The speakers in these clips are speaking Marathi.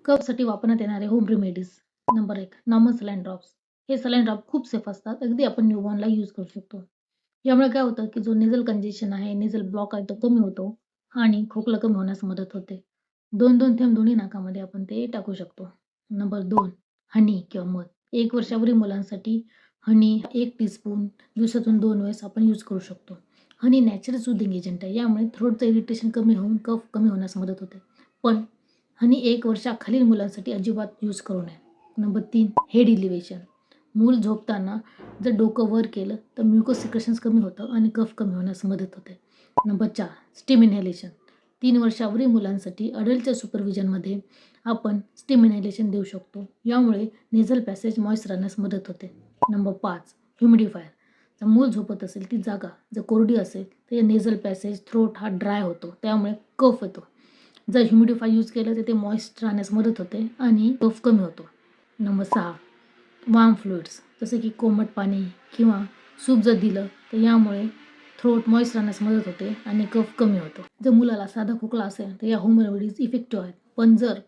कफसाठी वापरण्यात येणारे home remedies. Number 1 normal saline drops. हे सलाईन ड्रॉप खूप सेफ असतात. अगदी आपण न्यूबॉर्नला यूज करू शकतो. यामुळे काय होतं, की जो नेझल कंजेशन आहे, नेझल ब्लॉक आहे तो कमी होतो आणि खोकला कमी होण्यास मदत होते. 2-2 थेंब दोन्ही नाकामध्ये आपण ते टाकू शकतो. नंबर 2 हनी किंवा मध. 1 वर्षावरील मुलांसाठी हनी 1 टीस्पून दिवसातून 2 वेळेस आपण यूज करू शकतो. हनी नॅचरल सूदिंग एजंट आहे. यामुळे थ्रोटचं इरिटेशन कमी होऊन कफ कमी होण्यास मदत होते. पण हनी 1 वर्षाखालील मुलांसाठी अजिबात यूज करू नये. Number 3 head elevation. मूल झोपताना जर डोकं वर केलं तर म्युकस सिक्रेशन्स कमी होतं आणि कफ कमी होण्यास मदत होते. Number 4 steam inhalation. 3 वर्षावरील मुलांसाठी अडल्टच्या सुपरविजनमध्ये आपण स्टीम इन्हेलेशन देऊ शकतो. यामुळे नेझल पॅसेज मॉइस्ट राहण्यास मदत होते. Number 5 humidifier. जर मूल झोपत असेल ती जागा जर कोरडी असेल तर नेझल पॅसेज थ्रोट हा ड्राय होतो. त्यामुळे कफ येतो. जर ह्युमिडिफाय यूज केलं तर ते मॉइस्ट राहण्यास मदत होते आणि कफ कमी होतो. Number 6 warm fluids. जसं की कोमट पाणी किंवा सूप जर दिलं तर यामुळे थ्रोट मॉइस्ट राहण्यास मदत होते आणि कफ कमी होतो. जर मुलाला साधा खोकला असेल तर या होम रेमेडीज इफेक्टिव्ह आहेत. पण जर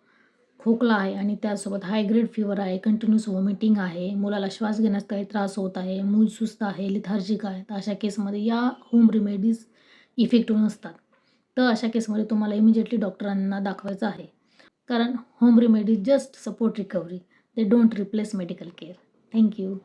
खोकला आहे आणि त्यासोबत हाय ग्रेड फीवर आहे, कंटिन्यूस व्हॉमिटिंग आहे, मुलाला श्वास घेण्यास काही त्रास होत आहे, मूल सुस्त आहे, लिथार्जिक आहे, तर अशा केसमध्ये या होम रेमेडीज इफेक्टिव्ह नसतात. तर अशा केसमध्ये तुम्हाला इमिजिएटली डॉक्टरांना दाखवायचं आहे. कारण home remedies just support recovery. They don't replace medical care. Thank you.